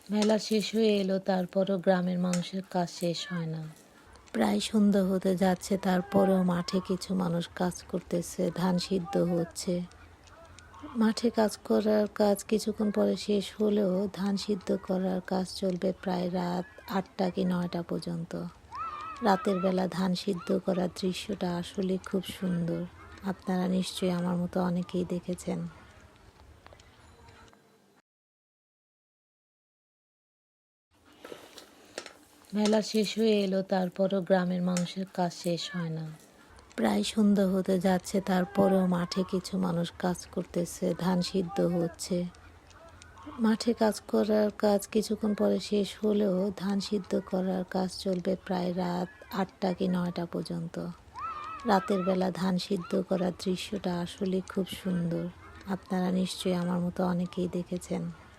মেলা শেষ হয়ে এলো, তারপরও গ্রামের মানুষের কাজ শেষ হয় না। প্রায় সন্ধ্যা হতে যাচ্ছে, তারপরেও মাঠে কিছু মানুষ কাজ করতেছে, ধান সিদ্ধ হচ্ছে। মাঠে কাজ কিছুক্ষণ পরে শেষ হলেও ধান সিদ্ধ করার কাজ চলবে প্রায় রাত 8টা কি 9টা পর্যন্ত। রাতের বেলা ধান সিদ্ধ করার দৃশ্যটা আসলে খুব সুন্দর। আপনারা নিশ্চয়ই আমার মতো অনেকেই দেখেছেন। মেলা শেষ হয়ে এলো, তারপরও গ্রামের মানুষের কাজ শেষ হয় না। প্রায় সন্ধ্যা হতে যাচ্ছে, তারপরেও মাঠে কিছু মানুষ কাজ করতেছে, ধান সিদ্ধ হচ্ছে। মাঠে কাজ কিছুক্ষণ পরে শেষ হলেও ধান সিদ্ধ করার কাজ চলবে প্রায় রাত 8টা কি 9টা পর্যন্ত। রাতের বেলা ধান সিদ্ধ করার দৃশ্যটা আসলে খুব সুন্দর। আপনারা নিশ্চয়ই আমার মতো অনেকেই দেখেছেন।